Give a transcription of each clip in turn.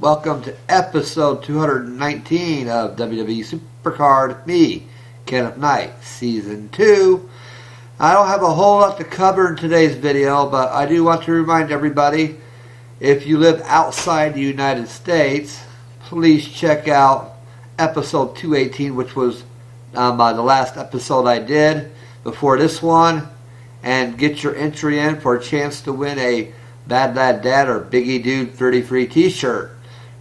Welcome to episode 219 of WWE SuperCard. Me, Kenneth Knight, Season 2. I don't have a whole lot to cover in today's video, but I do want to remind everybody, if you live outside the United States, please check out episode 218, which was the last episode I did before this one, and get your entry in for a chance to win a Bad Lad Dad or Biggie Dude 30 free t-shirt.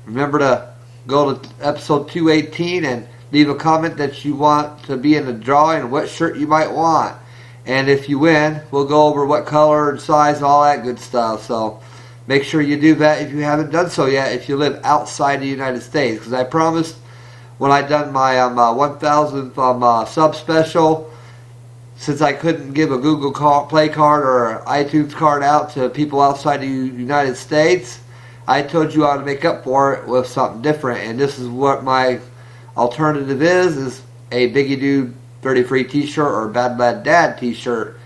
Remember to go to episode 218 and leave a comment that you want to be in the drawing and what shirt you might want. And if you win, we'll go over what color and size and all that good stuff. So make sure you do that if you haven't done so yet, if you live outside the United States. Because I promised when I done my 1,000th sub special, since I couldn't give a Google Play card or an iTunes card out to people outside the United States, I told you how to make up for it with something different. And this is what my alternative is a Biggie Dude 30 free t-shirt or Bad Lad Dad t-shirt.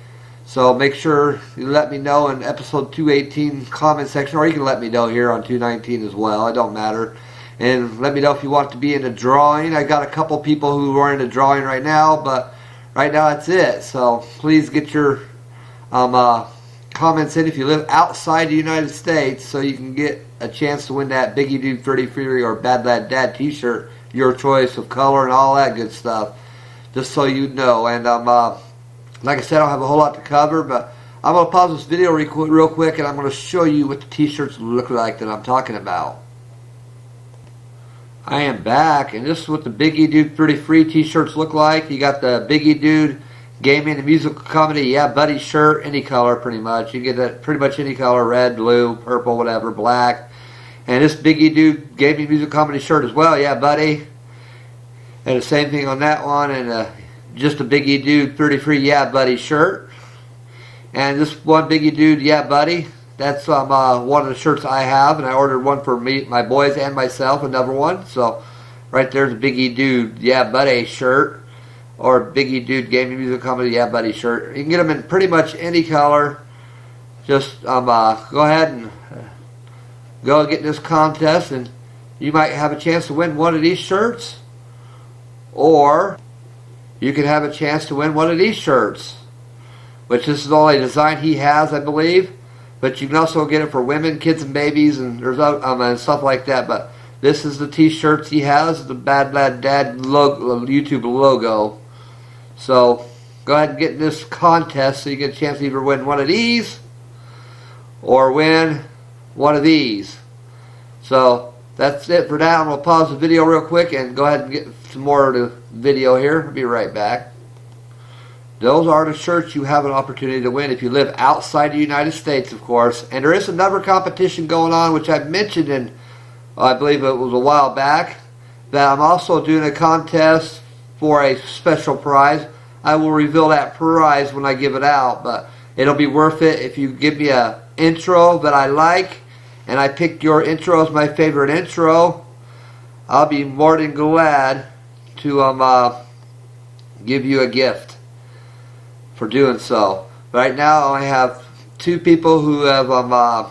So make sure you let me know in episode 218 comment section, or you can let me know here on 219 as well. It don't matter. And let me know if you want to be in the drawing. I got a couple people who are in the drawing right now, but right now that's it. So please get your comments in if you live outside the United States, so you can get a chance to win that Biggie Dude 30 free or Bad Lad Dad t-shirt, your choice of color and all that good stuff, just so you know. And like I said, I don't have a whole lot to cover, but I'm going to pause this video real quick and I'm going to show you what the t-shirts look like that I'm talking about. I am back, and this is what the Biggie Dude 30 free t-shirts look like. You got the Biggie Dude Gaming and Musical Comedy Yeah Buddy shirt, any color pretty much. You get that pretty much any color, red, blue, purple, whatever, black. And this Biggie Dude Gaming Musical Comedy shirt as well, Yeah Buddy. And the same thing on that one, and just a Biggie Dude 30 free Yeah Buddy shirt. And this one Biggie Dude Yeah Buddy, that's one of the shirts I have, and I ordered one for me, my boys, and myself, another one. So right there's a Biggie Dude Yeah Buddy shirt, or Biggie Dude Gaming Music Comedy Yeah Buddy shirt. You can get them in pretty much any color. Just go ahead and go get this contest, and you might have a chance to win one of these shirts, or you can have a chance to win one of these shirts, which this is the only design he has, I believe. But you can also get it for women, kids, and babies, and there's and stuff like that. But this is the t-shirts he has, the Bad Lad Dad YouTube logo. So go ahead and get in this contest so you get a chance to either win one of these or win one of these. So that's it for now. I'm going to pause the video real quick and go ahead and get some more of the video here. I'll be right back. Those are the shirts you have an opportunity to win if you live outside the United States, of course. And there is another competition going on, which I mentioned in, I believe it was a while back, that I'm also doing a contest for a special prize. I will reveal that prize when I give it out, but it'll be worth it if you give me an intro that I like, and I pick your intro as my favorite intro. I'll be more than glad to give you a gift for doing so. Right now I have two people who have I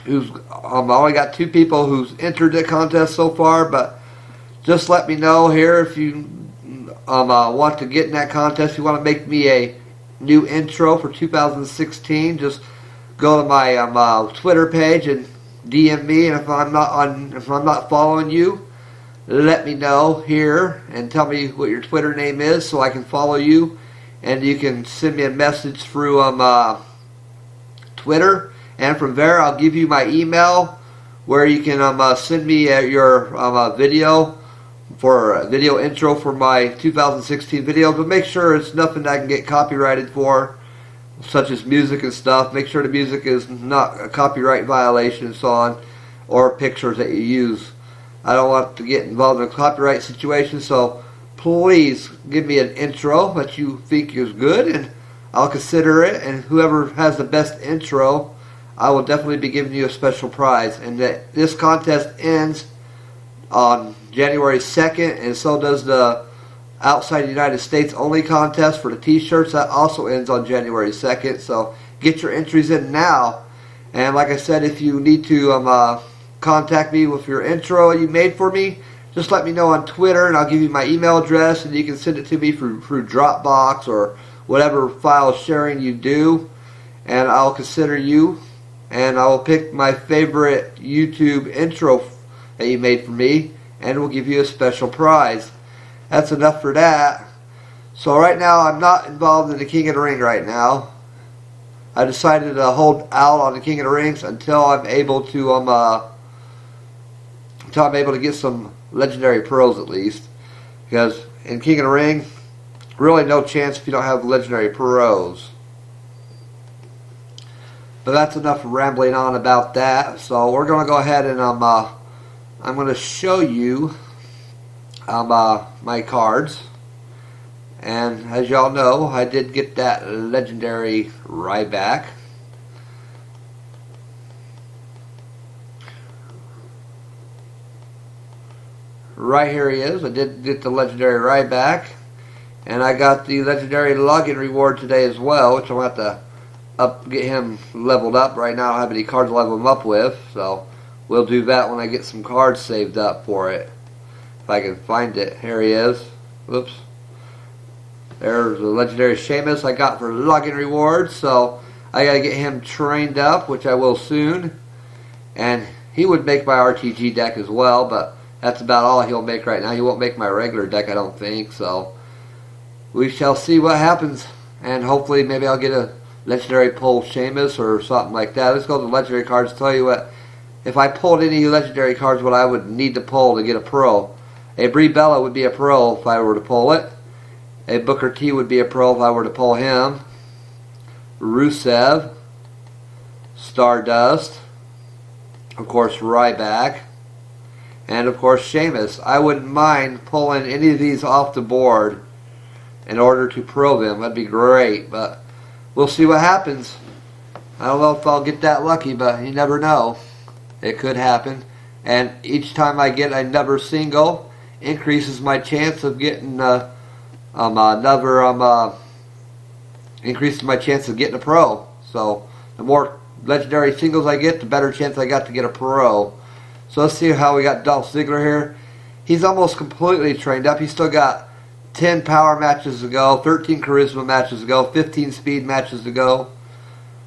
only got two people who's entered the contest so far, but just let me know here if you want to get in that contest. If you want to make me a new intro for 2016, just go to my Twitter page and DM me, and if I'm not following you, let me know here and tell me what your Twitter name is so I can follow you. And you can send me a message through Twitter, and from there I'll give you my email where you can send me your video for a video intro for my 2016 videos. But make sure it's nothing that I can get copyrighted for, such as music and stuff. Make sure the music is not a copyright violation and so on, or pictures that you use. I don't want to get involved in a copyright situation, so please give me an intro that you think is good, and I'll consider it. And whoever has the best intro, I will definitely be giving you a special prize. And this contest ends on January 2nd, and so does the outside the United States only contest for the t-shirts. That also ends on January 2nd. So get your entries in now. And like I said, if you need to contact me with your intro you made for me, just let me know on Twitter, and I'll give you my email address, and you can send it to me through Dropbox or whatever file sharing you do, and I'll consider you, and I'll pick my favorite YouTube intro that you made for me, and we'll give you a special prize. That's enough for that. So right now I'm not involved in the King of the Ring right now. I decided to hold out on the King of the Rings until I'm able to get some legendary pearls at least. Because in King of the Ring, really no chance if you don't have legendary pearls. But that's enough rambling on about that. So we're going to go ahead and I'm going to show you my cards. And as y'all know, I did get that legendary Ryback. Right here he is. I did get the legendary Ryback. And I got the legendary login reward today as well, which I'm going to have to get him leveled up. Right now I don't have any cards to level him up with, so we'll do that when I get some cards saved up for it. If I can find it. Here he is. Whoops. There's the legendary Sheamus I got for login rewards, so I gotta get him trained up, which I will soon. And he would make my RTG deck as well, but that's about all he'll make right now. He won't make my regular deck, I don't think, so we shall see what happens. And hopefully maybe I'll get a legendary pull Sheamus or something like that. Let's go to the legendary cards. Tell you what, if I pulled any legendary cards, what I would need to pull to get a pro. A Brie Bella would be a pro if I were to pull it. A Booker T would be a pro if I were to pull him. Rusev. Stardust. Of course, Ryback. And of course, Sheamus. I wouldn't mind pulling any of these off the board in order to pro them. That'd be great, but we'll see what happens. I don't know if I'll get that lucky, but you never know. It could happen. And each time I get another single, increases my chance of getting increases my chance of getting a pro. So the more legendary singles I get, the better chance I got to get a pro. So let's see how we got Dolph Ziggler here. He's almost completely trained up. He's still got 10 power matches to go, 13 charisma matches to go, 15 speed matches to go.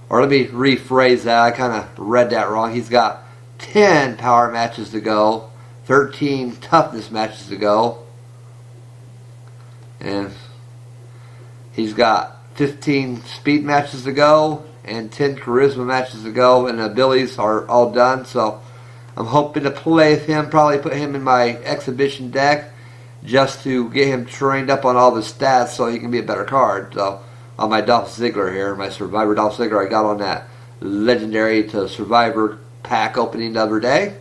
Or let me rephrase that. I kind of read that wrong. He's got 10 power matches to go, 13 toughness matches to go. And he's got 15 speed matches to go and 10 charisma matches to go, and the abilities are all done. So I'm hoping to play with him, probably put him in my exhibition deck just to get him trained up on all the stats so he can be a better card. So on my Dolph Ziggler here, my Survivor Dolph Ziggler I got on that legendary to Survivor pack opening the other day.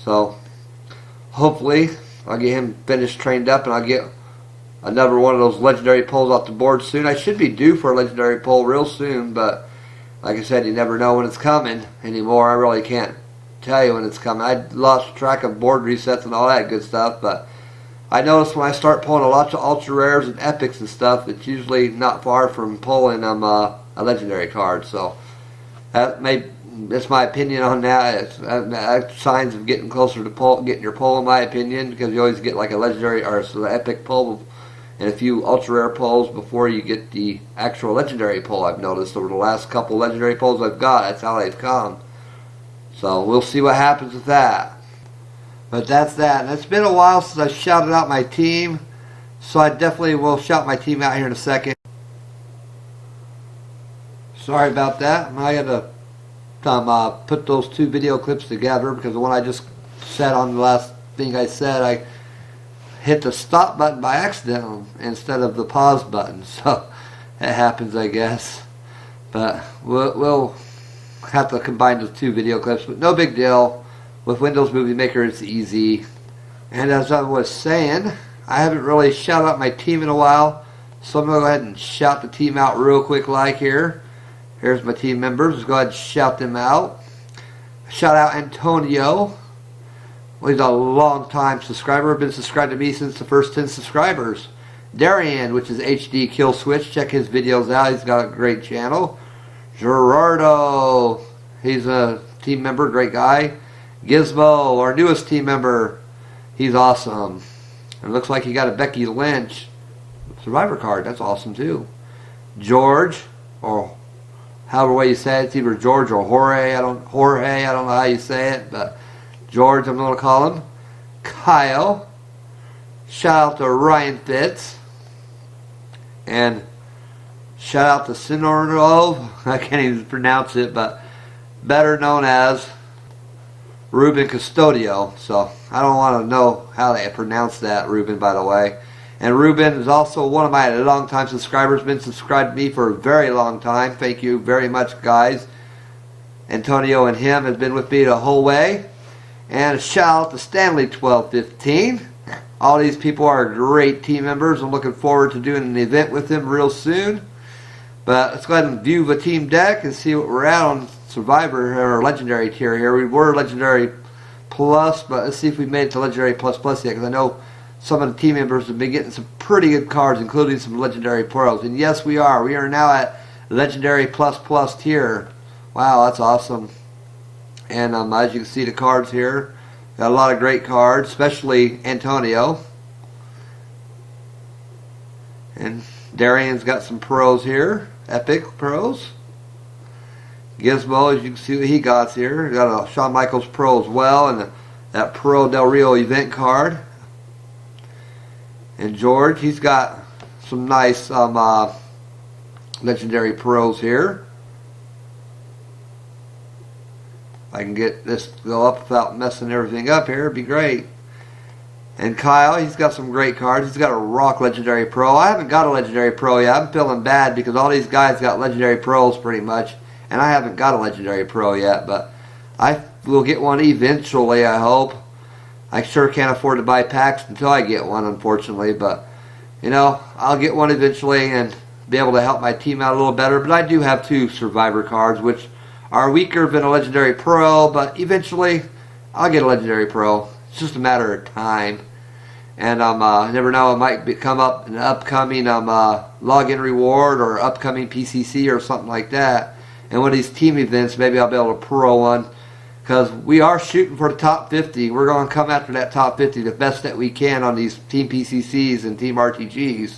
So hopefully I'll get him finished trained up and I'll get another one of those legendary pulls off the board soon. I should be due for a legendary pull real soon, but like I said, you never know when it's coming anymore. I really can't tell you when it's coming. I lost track of board resets and all that good stuff, but I notice when I start pulling a lot of ultra rares and epics and stuff, it's usually not far from pulling a legendary card. So that's my opinion on that. It's signs of getting closer to getting your pull, in my opinion, because you always get like a legendary or an epic pull and a few ultra rare pulls before you get the actual legendary pull. I've noticed over the last couple legendary pulls I've got, that's how they've come. So we'll see what happens with that. But that's that. And it's been a while since I shouted out my team, so I definitely will shout my team out here in a second. Sorry about that. I had to put those two video clips together because the one I just said on the last thing I said, I hit the stop button by accident instead of the pause button. So it happens, I guess. But we'll have to combine those two video clips, but no big deal. With Windows Movie Maker, it's easy. And as I was saying, I haven't really shouted out my team in a while, so I'm going to go ahead and shout the team out real quick like here. Here's my team members. Let's go ahead and shout them out. Shout out Antonio. Well, he's a long-time subscriber. Been subscribed to me since the first 10 subscribers. Darian, which is HD Kill Switch. Check his videos out. He's got a great channel. Gerardo. He's a team member. Great guy. Gizmo, our newest team member, he's awesome. And it looks like he got a Becky Lynch Survivor card. That's awesome too. George, or however way you say it, it's either George or Jorge. I don't know how you say it, but George, I'm going to call him. Kyle. Shout out to Ryan Fitz. And shout out to Sinorov. I can't even pronounce it, but better known as Ruben Custodio. So I don't want to know how they pronounce that, Ruben, by the way. And Ruben is also one of my long-time subscribers. Been subscribed to me for a very long time. Thank you very much, guys. Antonio and him have been with me the whole way. And a shout out to Stanley1215. All these people are great team members. I'm looking forward to doing an event with them real soon. But let's go ahead and view the team deck and see what we're at on Survivor or Legendary tier here. We were Legendary Plus, but let's see if we made it to Legendary Plus Plus yet, because I know some of the team members have been getting some pretty good cards, including some Legendary Pros. And yes, we are. We are now at Legendary Plus Plus tier. Wow, that's awesome. And as you can see, the cards here, got a lot of great cards, especially Antonio. And Darian's got some pros here, epic pros. Gizmo, as you can see what he got here, got a Shawn Michaels pro as well, and that Pro Del Rio event card. And George, he's got some nice legendary pros here. If I can get this to go up without messing everything up here, it'd be great. And Kyle, he's got some great cards. He's got a Rock Legendary Pro. I haven't got a Legendary Pro yet. I'm feeling bad because all these guys got Legendary Pros pretty much, and I haven't got a Legendary Pro yet, but I will get one eventually, I hope. I sure can't afford to buy packs until I get one, unfortunately, but you know, I'll get one eventually and be able to help my team out a little better. But I do have 2 Survivor cards, which are weaker than a Legendary Pro, but eventually I'll get a Legendary Pro. It's just a matter of time. And never know, it might come up in an upcoming login reward or upcoming PCC or something like that. And one of these team events, maybe I'll be able to pro one. Because we are shooting for the top 50. We're going to come after that top 50 the best that we can on these Team PCCs and Team RTGs.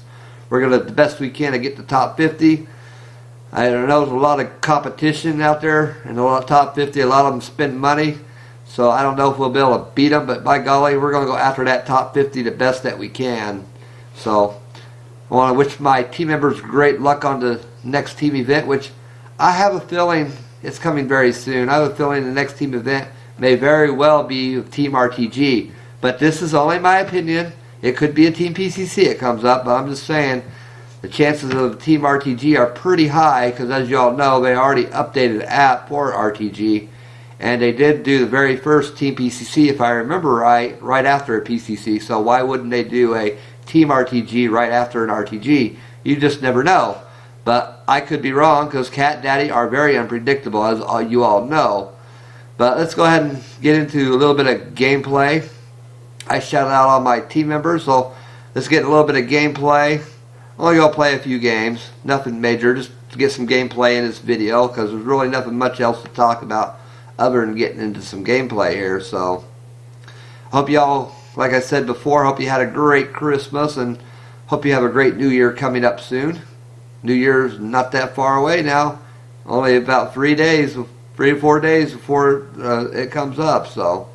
We're going to do the best we can to get the top 50. I know there's a lot of competition out there, and a lot of top 50, a lot of them spend money. So I don't know if we'll be able to beat them, but by golly, we're going to go after that top 50 the best that we can. So I want to wish my team members great luck on the next team event, which I have a feeling it's coming very soon. I have a feeling the next team event may very well be Team RTG. But this is only my opinion. It could be a Team PCC it comes up, but I'm just saying the chances of Team RTG are pretty high because, as you all know, they already updated the app for RTG. And they did do the very first Team PCC, if I remember right after a PCC. So why wouldn't they do a Team RTG right after an RTG? You just never know. But I could be wrong because Cat Daddy are very unpredictable, as you all know. But let's go ahead and get into a little bit of gameplay. I shouted out all my team members, so let's get a little bit of gameplay. I'm only going to play a few games, nothing major, just to get some gameplay in this video because there's really nothing much else to talk about other than getting into some gameplay here. So hope y'all, like I said before, hope you had a great Christmas and hope you have a great New Year coming up soon. New Year's not that far away now, only about 3 to 4 days before it comes up. So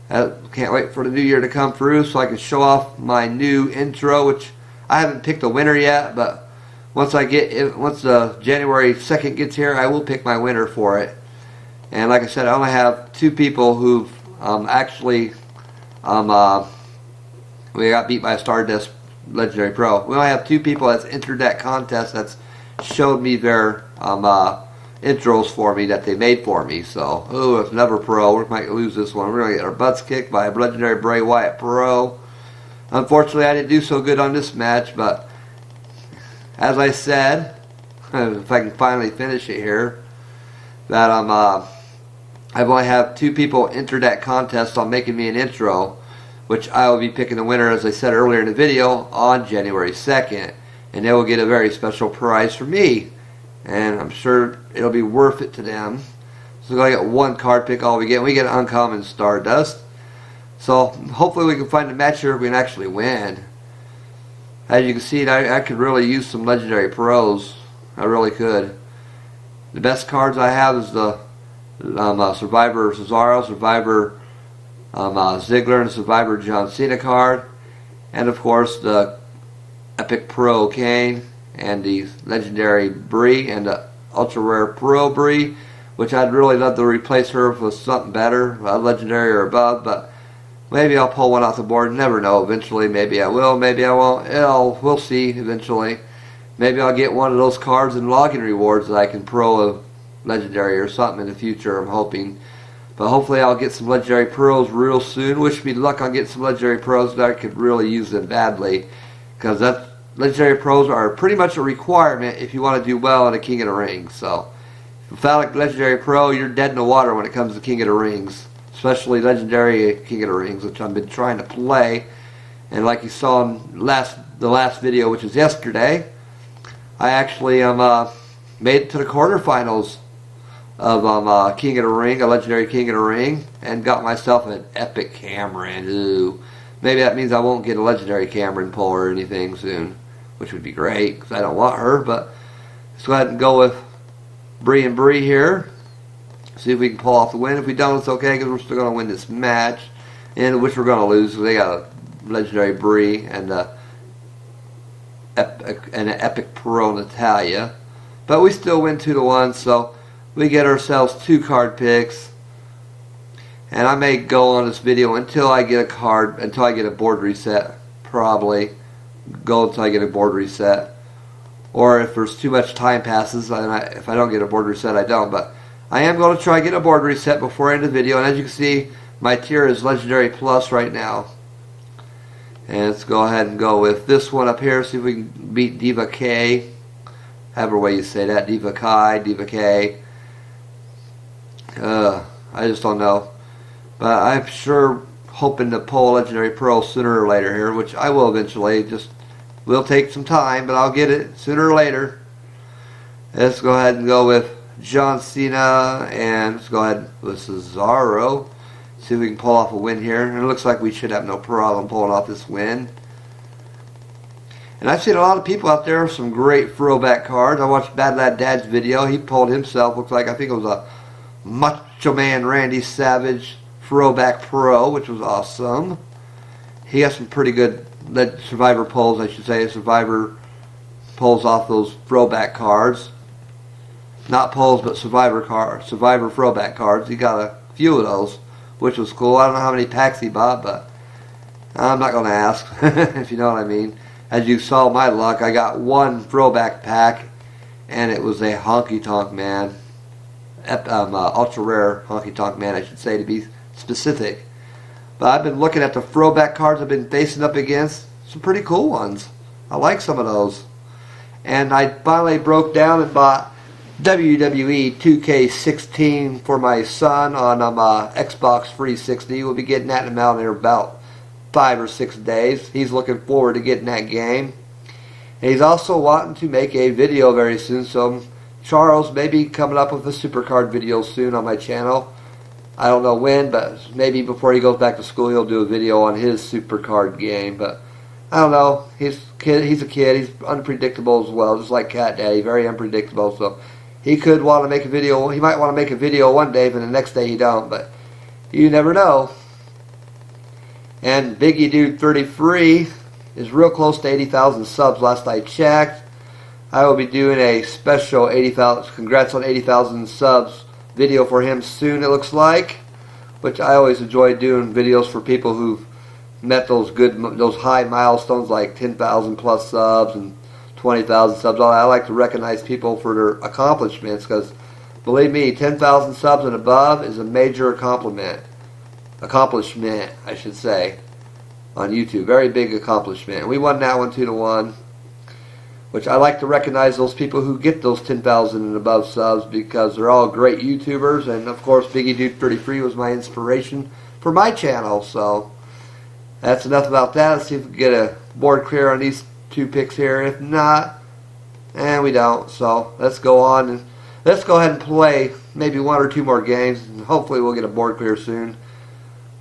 I can't wait for the New Year to come through so I can show off my new intro, which I haven't picked a winner yet, but once January 2nd gets here, I will pick my winner for it. And like I said, I only have 2 people who've we got beat by a Stardust Legendary Pro. We only have 2 people that's entered that contest that's showed me their intros for me that they made for me. So, oh, it's another pro. We might lose this one. We're going to get our butts kicked by a Legendary Bray Wyatt Pro. Unfortunately, I didn't do so good on this match, but as I said, if I can finally finish it here, that I've only have 2 people enter that contest on making me an intro, which I will be picking the winner, as I said earlier in the video, on January 2nd. And they will get a very special prize for me. And I'm sure it'll be worth it to them. So I get one card pick. All we get an uncommon Stardust. So hopefully we can find a match here we can actually win. As you can see, I could really use some legendary pros. I really could. The best cards I have is the Survivor Cesaro, Survivor Ziggler, and Survivor John Cena card. And of course the Epic Pro Kane, and the legendary Brie, and the ultra rare Pro Brie, which I'd really love to replace her with something better, a legendary or above, but maybe I'll pull one off the board. Never know. Eventually, maybe I will, maybe I won't. We'll see eventually. Maybe I'll get one of those cards and login rewards that I can pro a legendary or something in the future, I'm hoping. But hopefully I'll get some legendary pros real soon. Wish me luck on getting some legendary pros that I could really use them badly. Because legendary pros are pretty much a requirement if you want to do well in a King of the Rings. So, without a legendary pro, you're dead in the water when it comes to King of the Rings. Especially legendary King of the Rings, which I've been trying to play. And like you saw in the last video, which was yesterday, I actually made it to the quarterfinals of King of the Ring, a legendary King of the Ring, and got myself an epic Cameron. Ooh. Maybe that means I won't get a legendary Cameron pull or anything soon, which would be great because I don't want her. But let's go ahead and go with Brie and Brie here. See if we can pull off the win. If we don't, it's okay because we're still going to win this match, in which we're going to lose. So they got a legendary Brie and an epic Pro Natalia, but we still win 2-1. So we get ourselves 2 card picks. And I may go on this video until I get a card, until I get a board reset. Probably go until I get a board reset. Or if there's too much time passes, if I don't get a board reset, I don't. But I am going to try to get a board reset before I end the video. And as you can see, my tier is Legendary Plus right now. And let's go ahead and go with this one up here. See if we can beat Diva K. However way you say that. Diva Kai, Diva K. I just don't know. But I'm sure hoping to pull a Legendary Pro sooner or later here, which I will eventually. Just will take some time, but I'll get it sooner or later. Let's go ahead and go with John Cena, and let's go ahead with Cesaro. See if we can pull off a win here. And it looks like we should have no problem pulling off this win. And I've seen a lot of people out there with some great throwback cards. I watched Bad Lad Dad's video. He pulled himself. Looks like, I think it was a Macho Man Randy Savage Throwback Pro, which was awesome. He has some pretty good Survivor pulls, I should say. Survivor pulls off those throwback cards. Not pulls, but Survivor throwback cards. He got a few of those, which was cool. I don't know how many packs he bought, but I'm not going to ask, if you know what I mean. As you saw my luck, I got one throwback pack, and it was a Honky Tonk Man. Ultra rare Honky Tonk Man, I should say, to be specific. But I've been looking at the throwback cards I've been facing up against. Some pretty cool ones. I like some of those. And I finally broke down and bought WWE 2K16 for my son on Xbox 360. We'll be getting that in the mail in about 5 or 6 days. He's looking forward to getting that game. And he's also wanting to make a video very soon, so Charles may be coming up with a SuperCard video soon on my channel. I don't know when, but maybe before he goes back to school he'll do a video on his SuperCard game. But I don't know. He's a kid. He's unpredictable as well, just like Cat Daddy. Very unpredictable. So he could want to make a video. He might want to make a video one day, but the next day he don't. But you never know. And Biggie Dude 33 is real close to 80,000 subs last I checked. I will be doing a special 80,000 congrats on 80,000 subs video for him soon, it looks like, which I always enjoy doing videos for people who've met those high milestones like 10,000 plus subs and 20,000 subs. I like to recognize people for their accomplishments because, believe me, 10,000 subs and above is a major accomplishment, I should say, on YouTube. Very big accomplishment. And we won that one 2-1. Which I like to recognize those people who get those 10,000 and above subs because they're all great YouTubers. And of course, Biggie Dude 33 was my inspiration for my channel. So that's enough about that. Let's see if we can get a board clear on these 2 picks here. If not, we don't. So let's go on. And let's go ahead and play maybe 1 or 2 more games, and hopefully we'll get a board clear soon.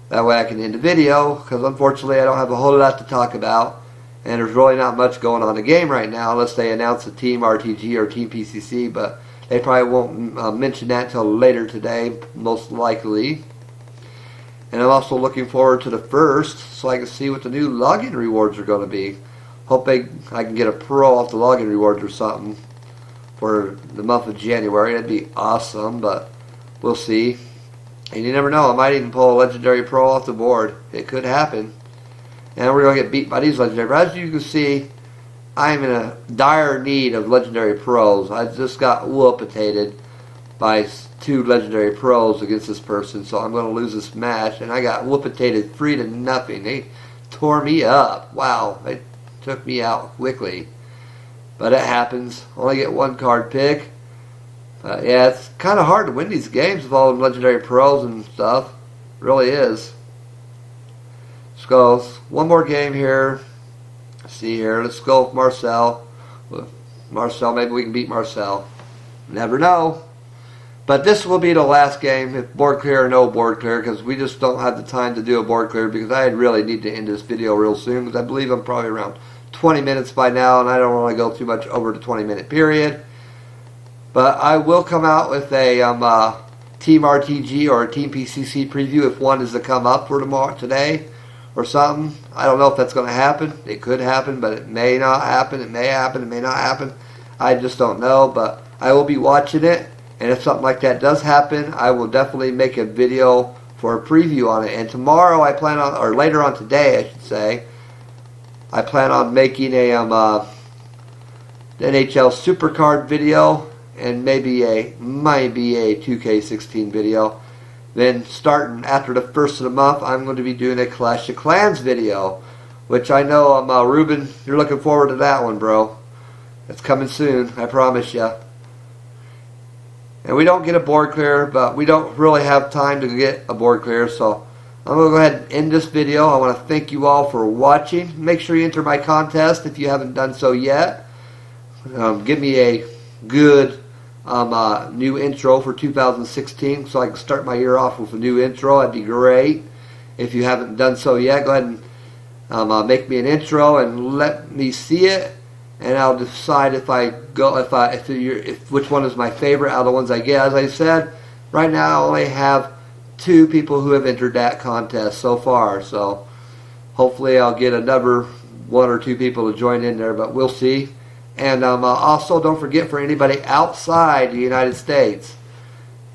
That way I can end the video, because unfortunately I don't have a whole lot to talk about, and there's really not much going on in the game right now unless they announce a Team RTG or Team PCC, but they probably won't mention that until later today, most likely. And I'm also looking forward to the 1st, so I can see what the new login rewards are going to be. Hope I can get a pro off the login rewards or something for the month of January. That'd be awesome, but we'll see. And you never know, I might even pull a legendary pro off the board. It could happen. And we're going to get beat by these legendary. But as you can see, I'm in a dire need of legendary pros. I just got whoopitated by 2 legendary pros against this person, so I'm going to lose this match. And I got whoopitated 3-0. They tore me up. Wow, they took me out quickly. But it happens. Only get 1 card pick. Yeah, it's kind of hard to win these games with all the legendary pros and stuff. It really is. Let's go. 1 more game here. Let's see here. Let's go with Marcel. Marcel, maybe we can beat Marcel. Never know. But this will be the last game, if board clear or no board clear, because we just don't have the time to do a board clear, because I really need to end this video real soon, because I believe I'm probably around 20 minutes by now, and I don't want to go too much over the 20-minute period. But I will come out with a Team RTG or a Team PCC preview if one is to come up for today or something. I don't know if that's going to happen. It could happen, but it may not happen. It may happen. It may not happen. I just don't know, but I will be watching it. And if something like that does happen, I will definitely make a video for a preview on it. And tomorrow I plan on, or later on today I should say, I plan on making a NHL SuperCard video and maybe a 2K16 video. Then starting after the 1st of the month, I'm going to be doing a Clash of Clans video, which I know Ruben, you're looking forward to that one, bro. It's coming soon, I promise you. And we don't get a board clear, but we don't really have time to get a board clear, so I'm going to go ahead and end this video. I want to thank you all for watching. Make sure you enter my contest if you haven't done so yet. Give me a good new intro for 2016 so I can start my year off with a new intro. That'd be great. If you haven't done so yet, go ahead and make me an intro and let me see it, and I'll decide if which one is my favorite out of the ones I get. As I said, right now I only have 2 people who have entered that contest so far, so hopefully I'll get another 1 or 2 people to join in there, but we'll see. And also don't forget, for anybody outside the United States,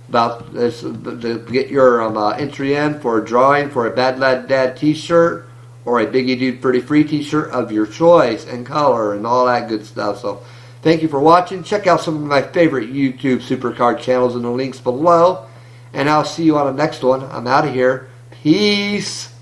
about this, to get your entry in for a drawing for a Bad Lad Dad t-shirt or a Biggie Dude Pretty Free t-shirt of your choice and color and all that good stuff. So thank you for watching. Check out some of my favorite YouTube SuperCard channels in the links below, and I'll see you on the next one. I'm out of here. Peace.